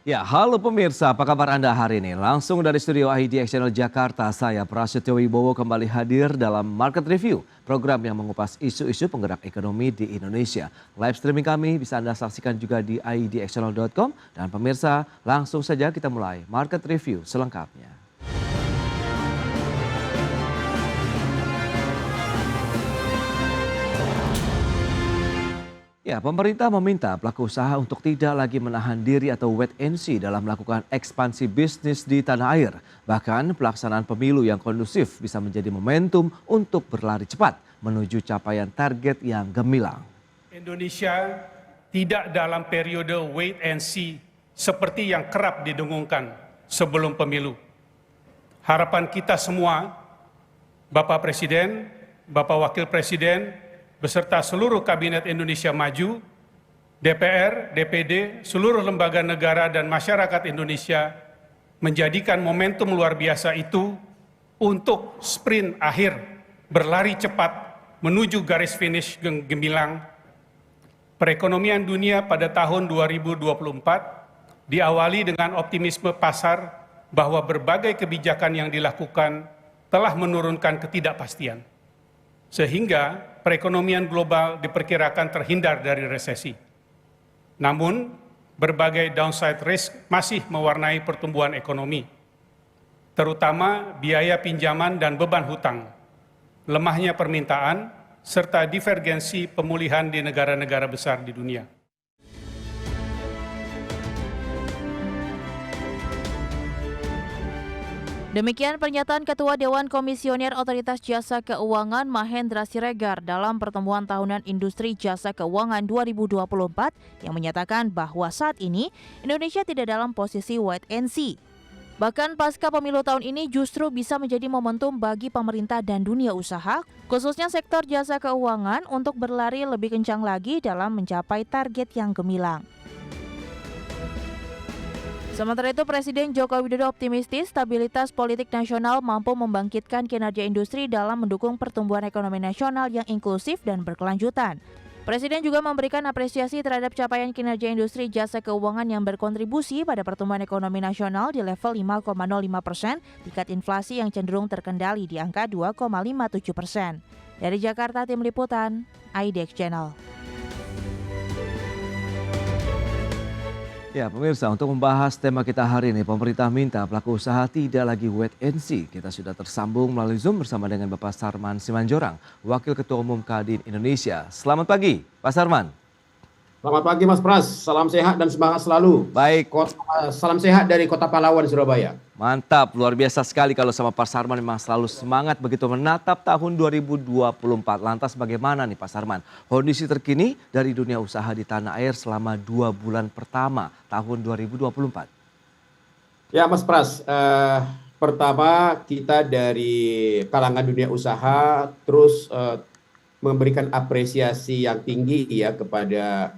Ya, halo pemirsa, apa kabar Anda hari ini? Langsung dari studio IDX Channel Jakarta, saya Prasetyo Wibowo kembali hadir dalam Market Review, program yang mengupas isu-isu penggerak ekonomi di Indonesia. Live streaming kami bisa Anda saksikan juga di idxchannel.com, dan pemirsa, langsung saja kita mulai Market Review selengkapnya. Ya, pemerintah meminta pelaku usaha untuk tidak lagi menahan diri atau wait and see dalam melakukan ekspansi bisnis di tanah air. Bahkan pelaksanaan pemilu yang kondusif bisa menjadi momentum untuk berlari cepat menuju capaian target yang gemilang. Indonesia tidak dalam periode wait and see seperti yang kerap didengungkan sebelum pemilu. Harapan kita semua, Bapak Presiden, Bapak Wakil Presiden, beserta seluruh Kabinet Indonesia Maju, DPR, DPD, seluruh lembaga negara dan masyarakat Indonesia menjadikan momentum luar biasa itu untuk sprint akhir berlari cepat menuju garis finish gemilang. Perekonomian dunia pada tahun 2024 diawali dengan optimisme pasar bahwa berbagai kebijakan yang dilakukan telah menurunkan ketidakpastian, sehingga perekonomian global diperkirakan terhindar dari resesi. Namun, berbagai downside risk masih mewarnai pertumbuhan ekonomi, terutama biaya pinjaman dan beban hutang, lemahnya permintaan, serta divergensi pemulihan di negara-negara besar di dunia. Demikian pernyataan Ketua Dewan Komisioner Otoritas Jasa Keuangan Mahendra Siregar dalam pertemuan tahunan Industri Jasa Keuangan 2024 yang menyatakan bahwa saat ini Indonesia tidak dalam posisi wait and see. Bahkan pasca pemilu tahun ini justru bisa menjadi momentum bagi pemerintah dan dunia usaha, khususnya sektor jasa keuangan untuk berlari lebih kencang lagi dalam mencapai target yang gemilang. Sementara itu, Presiden Joko Widodo optimistis stabilitas politik nasional mampu membangkitkan kinerja industri dalam mendukung pertumbuhan ekonomi nasional yang inklusif dan berkelanjutan. Presiden juga memberikan apresiasi terhadap capaian kinerja industri jasa keuangan yang berkontribusi pada pertumbuhan ekonomi nasional di level 5,05%, tingkat inflasi yang cenderung terkendali di angka 2,57%. Dari Jakarta, Tim Liputan, IDX Channel. Ya, pemirsa, untuk membahas tema kita hari ini, pemerintah minta pelaku usaha tidak lagi wait and see. Kita sudah tersambung melalui Zoom bersama dengan Bapak Sarman Simanjorang, Wakil Ketua Umum Kadin Indonesia. Selamat pagi, Pak Sarman. Selamat pagi Mas Pras, salam sehat dan semangat selalu. Baik. Salam sehat dari Kota Pahlawan, Surabaya. Mantap, luar biasa sekali kalau sama Pak Sarman memang selalu semangat begitu menatap tahun 2024. Lantas bagaimana nih Pak Sarman, kondisi terkini dari dunia usaha di tanah air selama 2 bulan pertama tahun 2024? Ya Mas Pras, pertama kita dari kalangan dunia usaha terus memberikan apresiasi yang tinggi ya kepada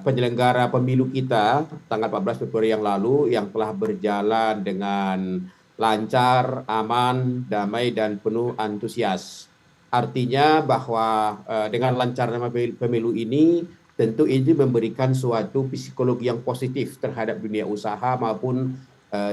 penyelenggara pemilu kita tanggal 14 Februari yang lalu yang telah berjalan dengan lancar, aman, damai, dan penuh antusias. Artinya bahwa dengan lancarnya pemilu ini tentu ini memberikan suatu psikologi yang positif terhadap dunia usaha maupun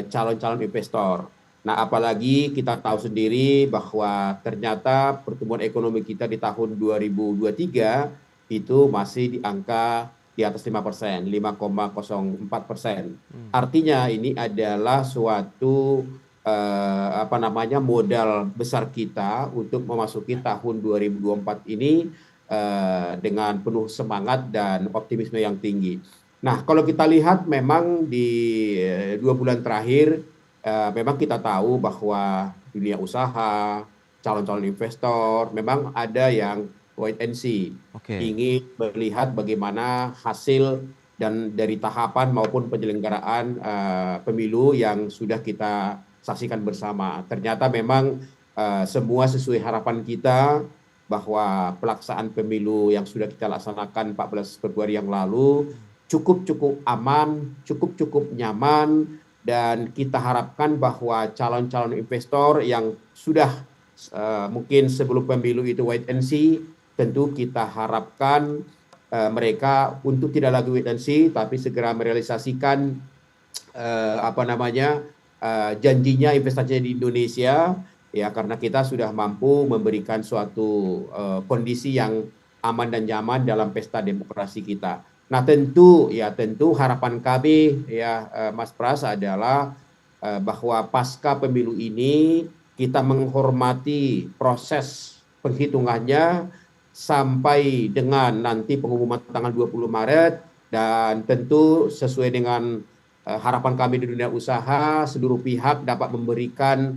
calon-calon investor. Nah, apalagi kita tahu sendiri bahwa ternyata pertumbuhan ekonomi kita di tahun 2023 itu masih di angka di atas 5%, 5,04%. Artinya ini adalah suatu modal besar kita untuk memasuki tahun 2024 ini dengan penuh semangat dan optimisme yang tinggi. Nah, kalau kita lihat memang di 2 bulan terakhir memang kita tahu bahwa dunia usaha, calon-calon investor memang ada yang wait and see, ingin melihat bagaimana hasil dan dari tahapan maupun penyelenggaraan pemilu yang sudah kita saksikan bersama. Ternyata memang semua sesuai harapan kita bahwa pelaksanaan pemilu yang sudah kita laksanakan 14 Februari yang lalu cukup aman, cukup nyaman, dan kita harapkan bahwa calon-calon investor yang sudah mungkin sebelum pemilu itu wait and see, tentu kita harapkan mereka untuk tidak lagi wait and see, tapi segera merealisasikan janjinya investasinya di Indonesia, ya karena kita sudah mampu memberikan suatu kondisi yang aman dan nyaman dalam pesta demokrasi kita. Nah tentu harapan kami ya Mas Pras adalah bahwa pasca pemilu ini kita menghormati proses penghitungannya sampai dengan nanti pengumuman tanggal 20 Maret dan tentu sesuai dengan harapan kami di dunia usaha, seluruh pihak dapat memberikan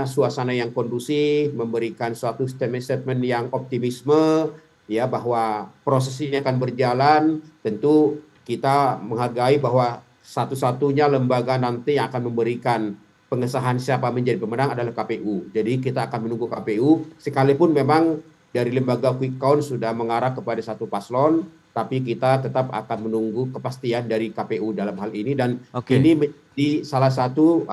suasana yang kondusif, memberikan suatu statement yang optimisme, ya bahwa proses ini akan berjalan. Tentu kita menghargai bahwa satu-satunya lembaga nanti yang akan memberikan pengesahan siapa menjadi pemenang adalah KPU. Jadi kita akan menunggu KPU, sekalipun memang dari lembaga quick count sudah mengarah kepada satu paslon, tapi kita tetap akan menunggu kepastian dari KPU dalam hal ini, dan ini menjadi salah satu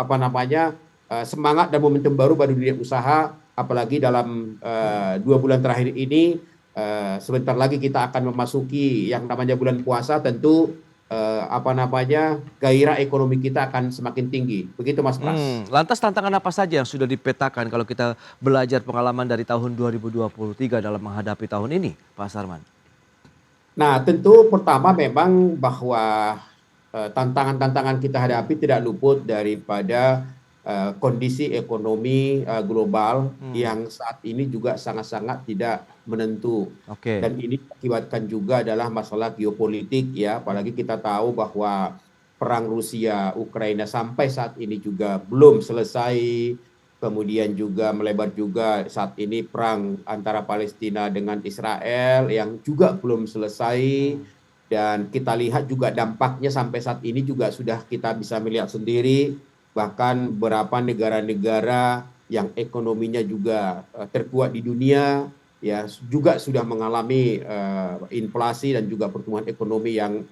semangat dan momentum baru bagi dunia usaha, apalagi dalam 2 bulan terakhir ini. Sebentar lagi kita akan memasuki yang namanya bulan puasa, tentu gairah ekonomi kita akan semakin tinggi. Begitu Mas Pras. Lantas tantangan apa saja yang sudah dipetakan kalau kita belajar pengalaman dari tahun 2023 dalam menghadapi tahun ini, Pak Sarman? Nah, tentu pertama memang bahwa tantangan-tantangan kita hadapi tidak luput daripada kondisi ekonomi global yang saat ini juga sangat-sangat tidak menentu. Dan ini akibatkan juga adalah masalah geopolitik ya, apalagi kita tahu bahwa perang Rusia Ukraina sampai saat ini juga belum selesai. Kemudian juga melebar juga saat ini perang antara Palestina dengan Israel yang juga belum selesai, dan kita lihat juga dampaknya sampai saat ini juga sudah kita bisa melihat sendiri, bahkan beberapa negara-negara yang ekonominya juga terkuat di dunia ya juga sudah mengalami inflasi dan juga pertumbuhan ekonomi yang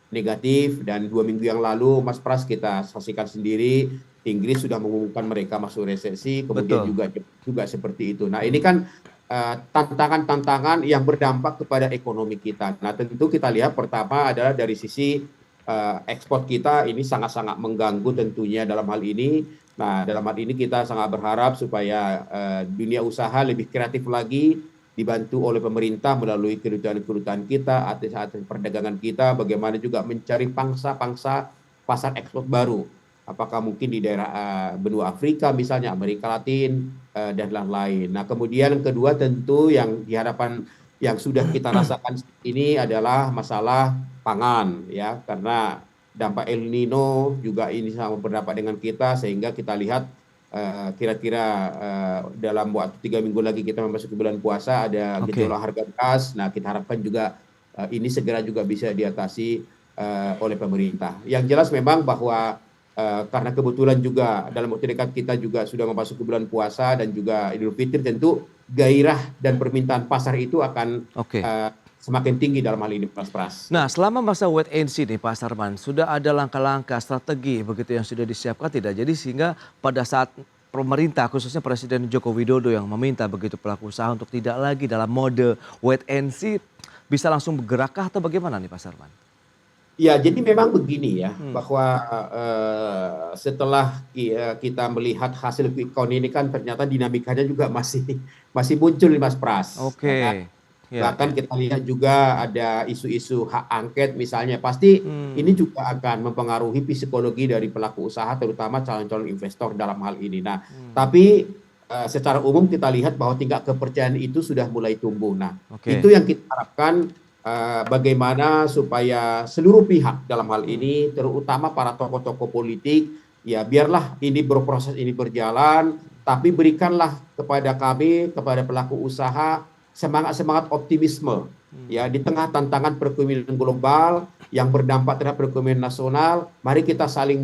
negatif. Dan 2 minggu yang lalu Mas Pras kita saksikan sendiri, Inggris sudah mengumumkan mereka masuk resesi, kemudian juga seperti itu. Nah ini kan tantangan-tantangan yang berdampak kepada ekonomi kita. Nah tentu kita lihat pertama adalah dari sisi ekspor kita ini sangat-sangat mengganggu tentunya dalam hal ini. Nah dalam hal ini kita sangat berharap supaya dunia usaha lebih kreatif lagi, dibantu oleh pemerintah melalui kedutaan-kedutaan kita, artis-artis perdagangan kita, bagaimana juga mencari pangsa-pangsa pasar ekspor baru. Apakah mungkin di daerah benua Afrika misalnya, Amerika Latin, dan lain-lain. Nah kemudian yang kedua tentu yang dihadapan yang sudah kita rasakan ini adalah masalah pangan ya, karena dampak El Nino juga ini sama berdampak dengan kita, sehingga kita lihat kira-kira dalam waktu 3 minggu lagi kita memasuki bulan puasa ada gejolak harga gas. Nah kita harapkan juga ini segera juga bisa diatasi oleh pemerintah. Yang jelas memang bahwa karena kebetulan juga dalam waktu dekat kita juga sudah memasuki bulan puasa dan juga Idul Fitri, tentu gairah dan permintaan pasar itu akan semakin tinggi dalam hal ini, Mas Pras. Nah, selama masa wait and see nih Pak Sarman, sudah ada langkah-langkah strategi begitu yang sudah disiapkan tidak? Jadi sehingga pada saat pemerintah khususnya Presiden Joko Widodo yang meminta begitu pelaku usaha untuk tidak lagi dalam mode wait and see, bisa langsung bergerakkah atau bagaimana nih Pak Sarman? Ya, jadi memang begini ya, bahwa setelah kita melihat hasil quick count ini kan ternyata dinamikanya juga masih muncul nih Mas Pras. Bahkan kita lihat juga ada isu-isu hak angket misalnya, pasti ini juga akan mempengaruhi psikologi dari pelaku usaha, terutama calon-calon investor dalam hal ini. Nah, tapi secara umum kita lihat bahwa tingkat kepercayaan itu sudah mulai tumbuh. Nah, itu yang kita harapkan. Bagaimana supaya seluruh pihak dalam hal ini, terutama para tokoh-tokoh politik, ya biarlah ini berproses, ini berjalan, tapi berikanlah kepada kami, kepada pelaku usaha, semangat-semangat optimisme. Ya, di tengah tantangan perekonomian global yang berdampak terhadap perekonomian nasional, mari kita saling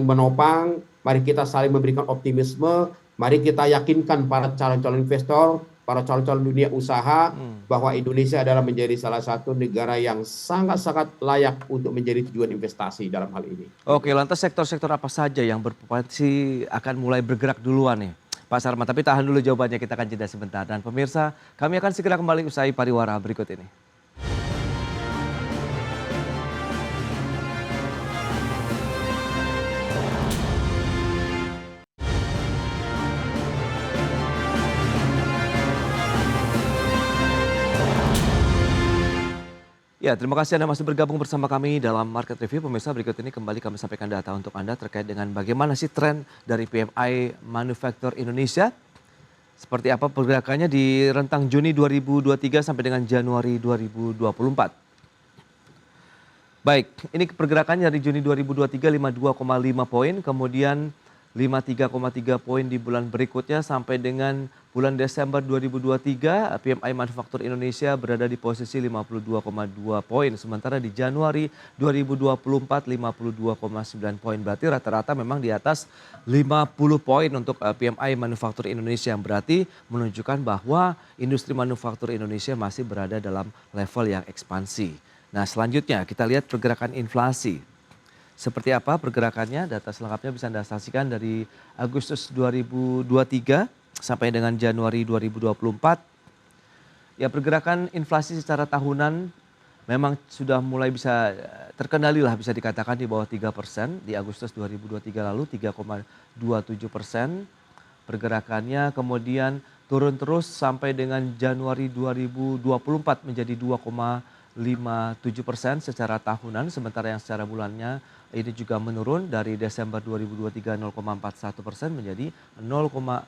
menopang, mari kita saling memberikan optimisme, mari kita yakinkan para calon-calon investor, para calon-calon dunia usaha bahwa Indonesia adalah menjadi salah satu negara yang sangat-sangat layak untuk menjadi tujuan investasi dalam hal ini. Oke, lantas sektor-sektor apa saja yang berpotensi akan mulai bergerak duluan nih Pak Sarman? Tapi tahan dulu jawabannya, kita akan jeda sebentar. Dan pemirsa, kami akan segera kembali usai pariwara berikut ini. Ya, terima kasih Anda masih bergabung bersama kami dalam Market Review. Pemirsa, berikut ini kembali kami sampaikan data untuk Anda terkait dengan bagaimana sih tren dari PMI Manufaktur Indonesia. Seperti apa pergerakannya di rentang Juni 2023 sampai dengan Januari 2024. Baik, ini pergerakannya dari Juni 2023 52,5 poin, kemudian 53,3 poin di bulan berikutnya sampai dengan bulan Desember 2023 PMI Manufaktur Indonesia berada di posisi 52,2 poin. Sementara di Januari 2024 52,9 poin. Berarti rata-rata memang di atas 50 poin untuk PMI Manufaktur Indonesia yang berarti menunjukkan bahwa industri manufaktur Indonesia masih berada dalam level yang ekspansi. Nah, selanjutnya kita lihat pergerakan inflasi. Seperti apa pergerakannya? Data selengkapnya bisa Anda saksikan dari Agustus 2023 sampai dengan Januari 2024. Ya, pergerakan inflasi secara tahunan memang sudah mulai bisa terkendali lah, bisa dikatakan di bawah 3%. Di Agustus 2023 lalu 3,27%. Pergerakannya kemudian turun terus sampai dengan Januari 2024 menjadi 2,57% secara tahunan, sementara yang secara bulannya ini juga menurun dari Desember 2023 0,41% menjadi 0,04%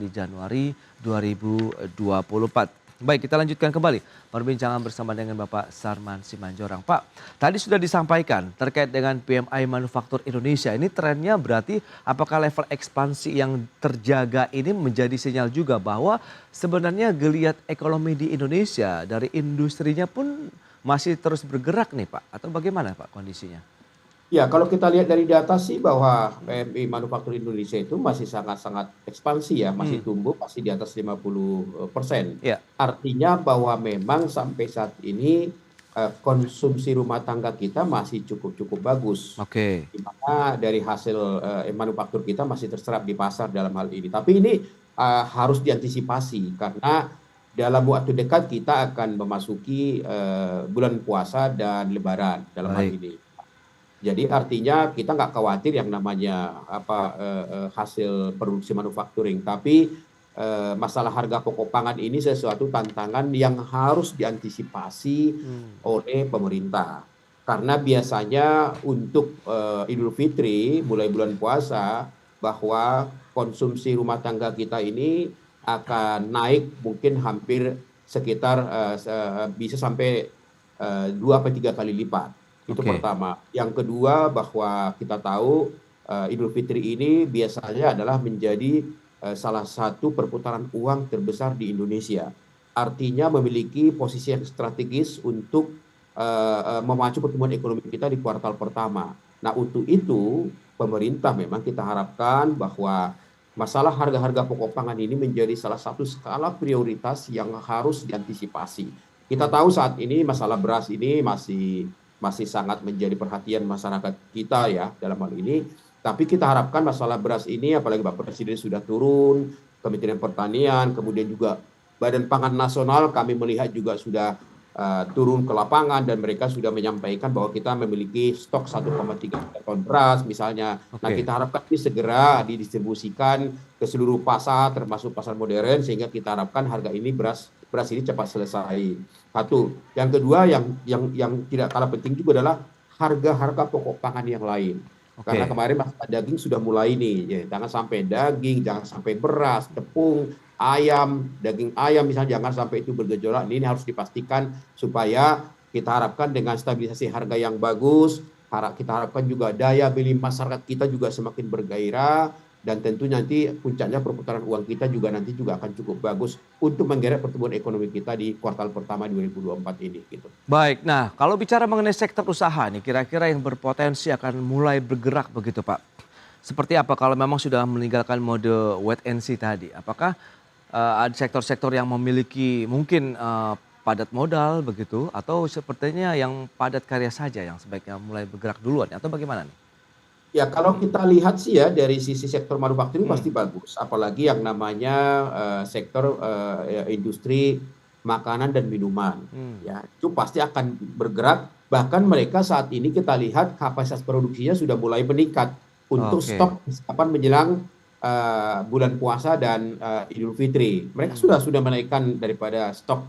di Januari 2024. Baik, kita lanjutkan kembali perbincangan bersama dengan Bapak Sarman Simanjorang. Pak, tadi sudah disampaikan terkait dengan PMI Manufaktur Indonesia. Ini trennya berarti apakah level ekspansi yang terjaga ini menjadi sinyal juga bahwa sebenarnya geliat ekonomi di Indonesia dari industrinya pun masih terus bergerak nih Pak? Atau bagaimana Pak kondisinya? Ya, kalau kita lihat dari data sih bahwa PMI Manufaktur Indonesia itu masih sangat-sangat ekspansi ya, masih tumbuh, masih di atas 50%. Ya, Artinya bahwa memang sampai saat ini konsumsi rumah tangga kita masih cukup bagus. oke. Di mana dari hasil manufaktur kita masih terserap di pasar dalam hal ini. Tapi ini harus diantisipasi karena dalam waktu dekat kita akan memasuki bulan puasa dan Lebaran dalam hal Baik. ini. Jadi artinya kita nggak khawatir yang namanya hasil produksi manufacturing, tapi masalah harga pokok pangan ini sesuatu tantangan yang harus diantisipasi oleh pemerintah. Karena biasanya untuk Idul Fitri mulai bulan puasa bahwa konsumsi rumah tangga kita ini akan naik mungkin hampir sekitar bisa sampai 2 sampai 3 kali lipat. Itu Oke. pertama. Yang kedua bahwa kita tahu Idul Fitri ini biasanya adalah menjadi salah satu perputaran uang terbesar di Indonesia. Artinya memiliki posisi yang strategis untuk memacu pertumbuhan ekonomi kita di kuartal pertama. Nah, untuk itu pemerintah memang kita harapkan bahwa masalah harga-harga pokok pangan ini menjadi salah satu skala prioritas yang harus diantisipasi. Kita tahu saat ini masalah beras ini masih sangat menjadi perhatian masyarakat kita ya dalam hal ini. Tapi kita harapkan masalah beras ini, apalagi Pak Presiden sudah turun, Kementerian Pertanian, kemudian juga Badan Pangan Nasional kami melihat juga sudah turun ke lapangan dan mereka sudah menyampaikan bahwa kita memiliki stok 1,3 juta ton beras misalnya. Nah, Oke. kita harapkan ini segera didistribusikan ke seluruh pasar termasuk pasar modern sehingga kita harapkan harga ini beras ini cepat selesai. Satu. Yang kedua yang tidak kalah penting juga adalah harga-harga pokok pangan yang lain. Oke. Karena kemarin masalah daging sudah mulai nih, ya, jangan sampai daging, jangan sampai beras, tepung, ayam, daging ayam misalnya jangan sampai itu bergejolak. Ini harus dipastikan supaya kita harapkan dengan stabilisasi harga yang bagus, kita harapkan juga daya beli masyarakat kita juga semakin bergairah dan tentu nanti puncaknya perputaran uang kita juga nanti juga akan cukup bagus untuk menggerak pertumbuhan ekonomi kita di kuartal pertama 2024 ini gitu. Baik, nah kalau bicara mengenai sektor usaha nih, kira-kira yang berpotensi akan mulai bergerak begitu Pak. Seperti apa kalau memang sudah meninggalkan mode wait and see tadi? Apakah ada sektor-sektor yang memiliki mungkin padat modal begitu, atau sepertinya yang padat karya saja yang sebaiknya mulai bergerak duluan, atau bagaimana nih? Ya, kalau kita lihat sih ya dari sisi sektor manufaktur pasti bagus, apalagi yang namanya sektor industri makanan dan minuman. Ya, itu pasti akan bergerak. Bahkan mereka saat ini kita lihat kapasitas produksinya sudah mulai meningkat untuk Oke. stok persiapan menjelang bulan puasa dan Idul Fitri. Mereka sudah menaikkan daripada stok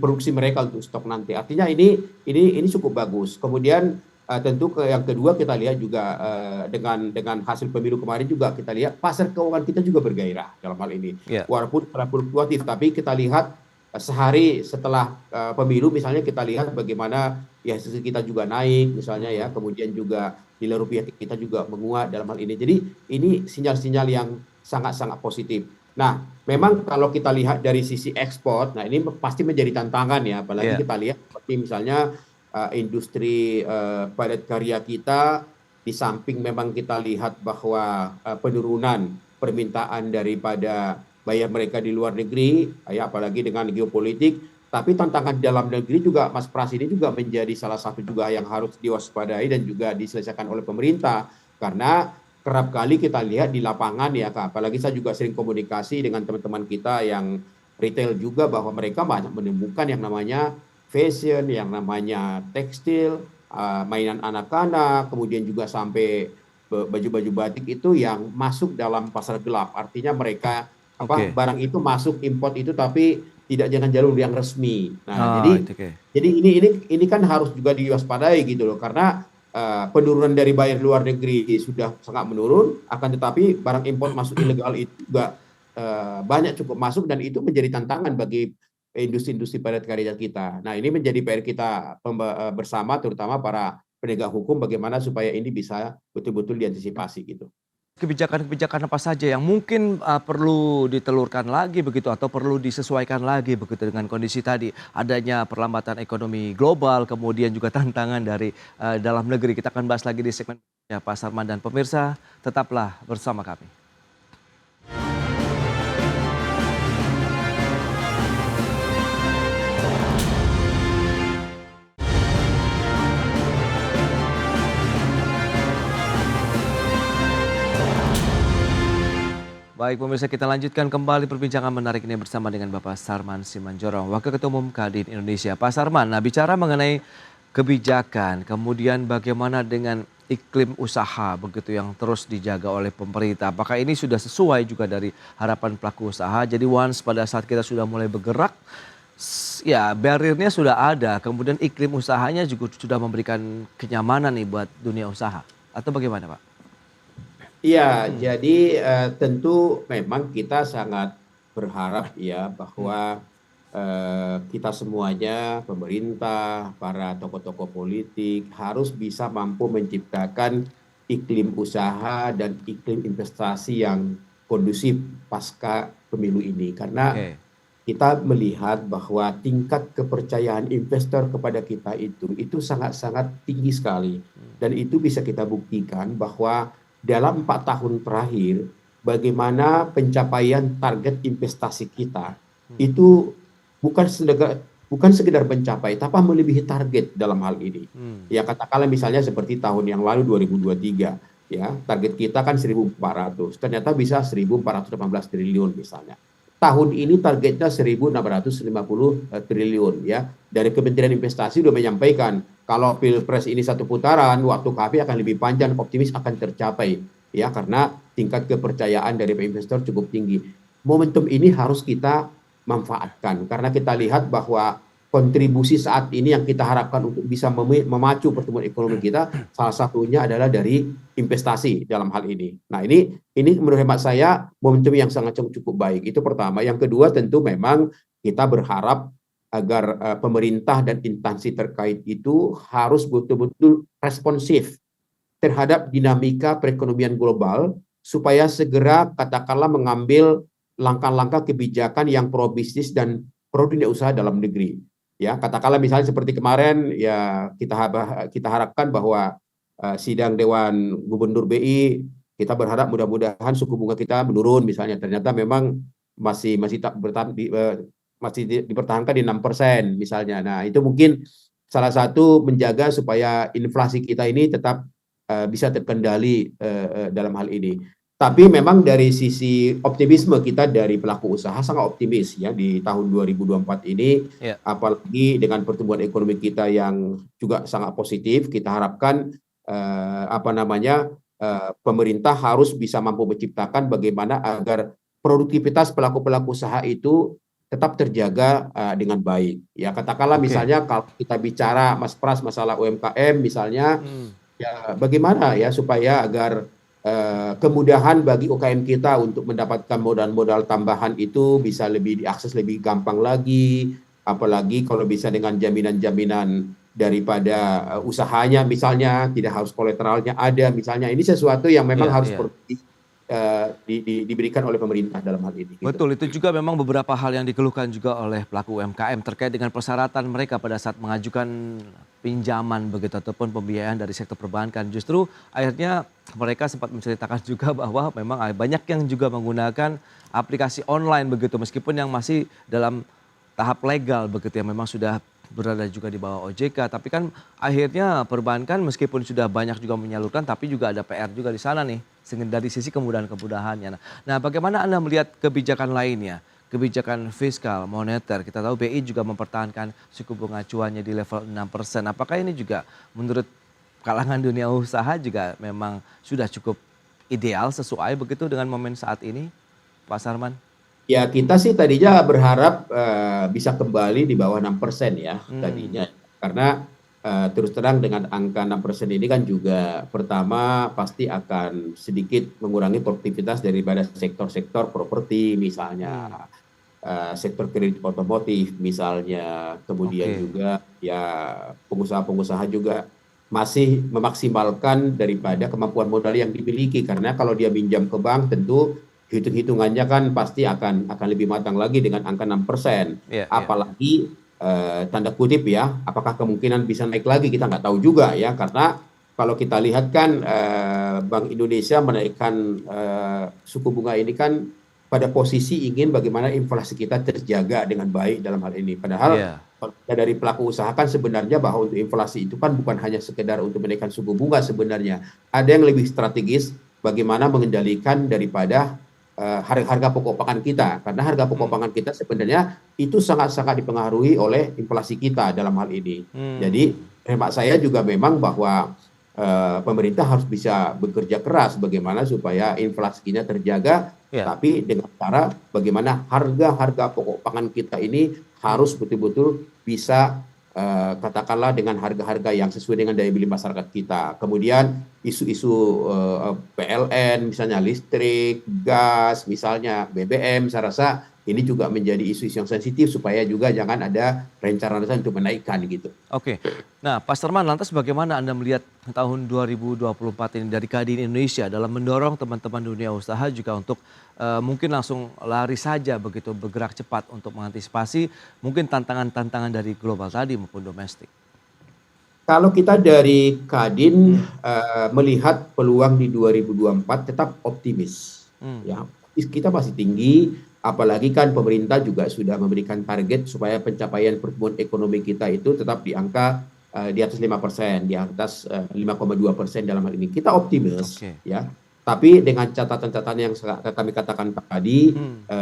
produksi mereka untuk stok nanti. Artinya ini cukup bagus. Kemudian tentu yang kedua kita lihat juga dengan hasil pemilu kemarin juga kita lihat pasar keuangan kita juga bergairah dalam hal ini. Ya. Walaupun fluktuatif, tapi kita lihat sehari setelah pemilu misalnya kita lihat bagaimana IHSG kita juga naik misalnya ya, kemudian juga nilai rupiah kita juga menguat dalam hal ini. Jadi ini sinyal-sinyal yang sangat-sangat positif. Nah, memang kalau kita lihat dari sisi ekspor, nah ini pasti menjadi tantangan ya, apalagi kita lihat seperti misalnya industri padat karya kita, di samping memang kita lihat bahwa penurunan permintaan daripada bayar mereka di luar negeri, ya apalagi dengan geopolitik, tapi tantangan di dalam negeri juga, Mas Pras, ini juga menjadi salah satu juga yang harus diwaspadai dan juga diselesaikan oleh pemerintah, karena kerap kali kita lihat di lapangan ya, apalagi saya juga sering komunikasi dengan teman-teman kita yang retail juga, bahwa mereka banyak menemukan yang namanya fashion, yang namanya tekstil, mainan anak-anak, kemudian juga sampai baju-baju batik itu yang masuk dalam pasar gelap. Artinya mereka barang itu masuk import itu tapi tidak dengan jalur yang resmi. Nah, jadi ini kan harus juga diwaspadai gitu loh, karena penurunan dari bayar luar negeri sudah sangat menurun, akan tetapi barang impor masuk ilegal itu juga banyak cukup masuk, dan itu menjadi tantangan bagi industri-industri padat karya kita. Nah, ini menjadi PR kita bersama, terutama para penegak hukum, bagaimana supaya ini bisa betul-betul diantisipasi gitu. Kebijakan-kebijakan apa saja yang mungkin perlu ditelurkan lagi begitu, atau perlu disesuaikan lagi begitu dengan kondisi tadi adanya perlambatan ekonomi global, kemudian juga tantangan dari dalam negeri. Kita akan bahas lagi di segmen Pak Sarman, dan pemirsa tetaplah bersama kami. Baik pemirsa, kita lanjutkan kembali perbincangan menarik ini bersama dengan Bapak Sarman Simanjorong, Wakil Ketua Umum Kadin Indonesia. Pak Sarman, nah bicara mengenai kebijakan, kemudian bagaimana dengan iklim usaha begitu yang terus dijaga oleh pemerintah. Apakah ini sudah sesuai juga dari harapan pelaku usaha? Jadi once pada saat kita sudah mulai bergerak, ya barriernya sudah ada, kemudian iklim usahanya juga sudah memberikan kenyamanan nih buat dunia usaha. Atau bagaimana Pak? Iya, jadi tentu memang kita sangat berharap ya bahwa kita semuanya, pemerintah, para tokoh-tokoh politik harus bisa mampu menciptakan iklim usaha dan iklim investasi yang kondusif pasca pemilu ini. Karena kita melihat bahwa tingkat kepercayaan investor kepada kita itu sangat-sangat tinggi sekali. Dan itu bisa kita buktikan bahwa dalam 4 tahun terakhir, bagaimana pencapaian target investasi kita itu bukan sekedar mencapai, tapi menjelebihi target dalam hal ini. Ya katakanlah misalnya seperti tahun yang lalu 2023, ya target kita kan 1.400, ternyata bisa 1.418 triliun misalnya. Tahun ini targetnya 1.650 triliun ya. Dari Kementerian Investasi sudah menyampaikan kalau Pilpres ini satu putaran, waktu KP akan lebih panjang, optimis akan tercapai ya, karena tingkat kepercayaan dari investor cukup tinggi. Momentum ini harus kita manfaatkan karena kita lihat bahwa kontribusi saat ini yang kita harapkan untuk bisa memacu pertumbuhan ekonomi kita, salah satunya adalah dari investasi dalam hal ini. Nah ini menurut hemat saya momentum yang sangat cukup baik. Itu pertama. Yang kedua tentu memang kita berharap agar pemerintah dan instansi terkait itu harus betul-betul responsif terhadap dinamika perekonomian global supaya segera katakanlah mengambil langkah-langkah kebijakan yang pro bisnis dan pro dunia usaha dalam negeri. Ya, katakanlah misalnya seperti kemarin ya kita harapkan bahwa sidang Dewan Gubernur BI, kita berharap mudah-mudahan suku bunga kita menurun misalnya. Ternyata memang masih dipertahankan di 6% misalnya. Nah, itu mungkin salah satu menjaga supaya inflasi kita ini tetap bisa terkendali dalam hal ini. Tapi memang dari sisi optimisme kita dari pelaku usaha sangat optimis ya di tahun 2024 ini, apalagi dengan pertumbuhan ekonomi kita yang juga sangat positif. Kita harapkan pemerintah harus bisa mampu menciptakan bagaimana agar produktivitas pelaku-pelaku usaha itu tetap terjaga dengan baik. Ya katakanlah Oke. misalnya kalau kita bicara Mas Pras masalah UMKM misalnya, ya bagaimana ya supaya agar kemudahan bagi UKM kita untuk mendapatkan modal-modal tambahan itu bisa lebih diakses lebih gampang lagi, apalagi kalau bisa dengan jaminan-jaminan daripada usahanya misalnya tidak harus kolateralnya ada misalnya ini sesuatu yang memang Iya, harus iya. diberikan oleh pemerintah dalam hal ini. Gitu. Betul, itu juga memang beberapa hal yang dikeluhkan juga oleh pelaku UMKM terkait dengan persyaratan mereka pada saat mengajukan pinjaman begitu ataupun pembiayaan dari sektor perbankan. Justru akhirnya mereka sempat menceritakan juga bahwa memang banyak yang juga menggunakan aplikasi online begitu meskipun yang masih dalam tahap legal begitu yang memang sudah berada juga di bawah OJK. Tapi kan akhirnya perbankan meskipun sudah banyak juga menyalurkan tapi juga ada PR juga di sana nih dari sisi kemudahan-kemudahannya. Nah, bagaimana Anda melihat kebijakan lainnya? Kebijakan fiskal, moneter, kita tahu BI juga mempertahankan suku bunga acuannya di level 6%. Apakah ini juga menurut kalangan dunia usaha juga memang sudah cukup ideal sesuai begitu dengan momen saat ini, Pak Sarman? Ya kita sih tadinya berharap bisa kembali di bawah 6% ya tadinya. Karena terus terang dengan angka 6% ini kan juga pertama pasti akan sedikit mengurangi produktivitas daripada sektor-sektor properti misalnya, sektor kredit otomotif misalnya, kemudian Oke. juga ya pengusaha-pengusaha juga masih memaksimalkan daripada kemampuan modal yang dimiliki karena kalau dia pinjam ke bank tentu hitung-hitungannya kan pasti akan lebih matang lagi dengan angka 6%. Iya, iya. Apalagi tanda kutip ya, apakah kemungkinan bisa naik lagi kita nggak tahu juga ya karena kalau kita lihat kan Bank Indonesia menaikkan suku bunga ini kan pada posisi ingin bagaimana inflasi kita terjaga dengan baik dalam hal ini. Padahal Iya. kalau kita dari pelaku usaha kan sebenarnya bahwa untuk inflasi itu kan bukan hanya sekedar untuk menaikkan suku bunga sebenarnya. Ada yang lebih strategis bagaimana mengendalikan daripada harga pokok pangan kita karena harga pokok pangan kita sebenarnya itu sangat-sangat dipengaruhi oleh inflasi kita dalam hal ini. Jadi hemat saya juga memang bahwa pemerintah harus bisa bekerja keras bagaimana supaya inflasi kita terjaga, Iya. tapi dengan cara bagaimana harga-harga pokok pangan kita ini harus betul-betul bisa katakanlah dengan harga-harga yang sesuai dengan daya beli masyarakat kita. Kemudian isu-isu PLN, misalnya listrik, gas, misalnya BBM, saya rasa ini juga menjadi isu-isu yang sensitif supaya juga jangan ada rencana untuk menaikkan gitu. Oke. Nah, Pak Sarman, lantas bagaimana Anda melihat tahun 2024 ini dari Kadin Indonesia dalam mendorong teman-teman dunia usaha juga untuk mungkin langsung lari saja begitu bergerak cepat untuk mengantisipasi mungkin tantangan-tantangan dari global tadi maupun domestik? Kalau kita dari Kadin melihat peluang di 2024 tetap optimis. Ya, kita masih tinggi, apalagi kan pemerintah juga sudah memberikan target supaya pencapaian pertumbuhan ekonomi kita itu tetap di angka di atas 5%, di atas 5,2% dalam hal ini. Kita optimis, ya. Tapi dengan catatan-catatan yang kami katakan tadi,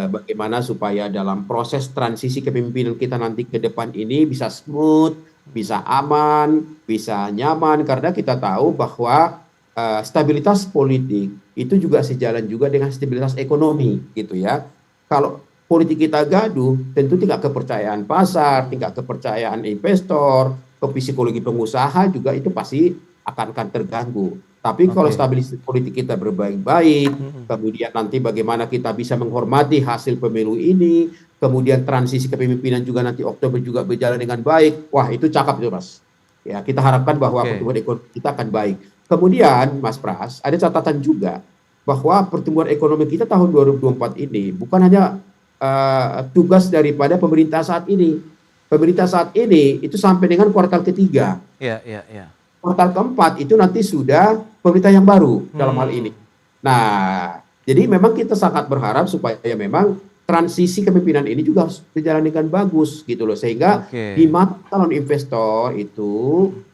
bagaimana supaya dalam proses transisi kepemimpinan kita nanti ke depan ini bisa smooth, bisa aman, bisa nyaman, karena kita tahu bahwa stabilitas politik itu juga sejalan juga dengan stabilitas ekonomi, gitu ya. Kalau politik kita gaduh, tentu tingkat kepercayaan pasar, tingkat kepercayaan investor, ke psikologi pengusaha juga itu pasti akan terganggu. Tapi kalau stabilitas politik kita berbaik-baik, kemudian nanti bagaimana kita bisa menghormati hasil pemilu ini, kemudian transisi kepemimpinan juga nanti Oktober juga berjalan dengan baik, wah itu cakep itu Mas. Ya kita harapkan bahwa pertumbuhan ekonomi kita akan baik. Kemudian Mas Pras, ada catatan juga bahwa pertumbuhan ekonomi kita tahun 2024 ini bukan hanya tugas daripada pemerintah saat ini. Pemerintah saat ini itu sampai dengan kuartal ketiga. Iya. Kuartal keempat itu nanti sudah pemerintah yang baru dalam hal ini. Nah, jadi memang kita sangat berharap supaya memang transisi kepemimpinan ini juga harus berjalan dengan bagus gitu loh. Sehingga di mata calon investor itu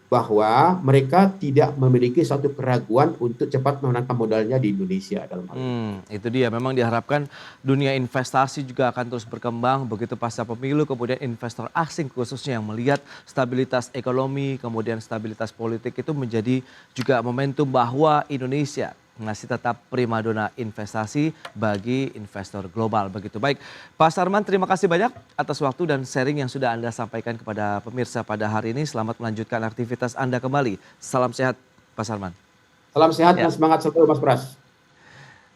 bahwa mereka tidak memiliki suatu keraguan untuk cepat menanamkan modalnya di Indonesia dalam hal ini. Itu dia, memang diharapkan dunia investasi juga akan terus berkembang begitu pasca pemilu, kemudian investor asing khususnya yang melihat stabilitas ekonomi, kemudian stabilitas politik itu menjadi juga momentum bahwa Indonesia masih tetap primadona investasi bagi investor global. Begitu baik. Pak Sarman, terima kasih banyak atas waktu dan sharing yang sudah Anda sampaikan kepada pemirsa pada hari ini. Selamat melanjutkan aktivitas Anda kembali. Salam sehat, Pak Sarman. Salam sehat Ya. dan semangat selalu Mas Pras.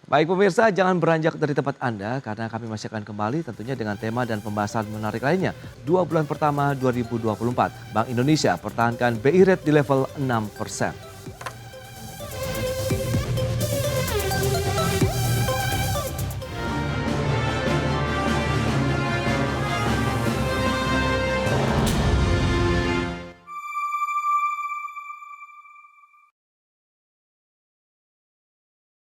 Baik pemirsa, jangan beranjak dari tempat Anda karena kami masih akan kembali tentunya dengan tema dan pembahasan menarik lainnya. 2 bulan pertama 2024, Bank Indonesia pertahankan BI Rate di level 6%.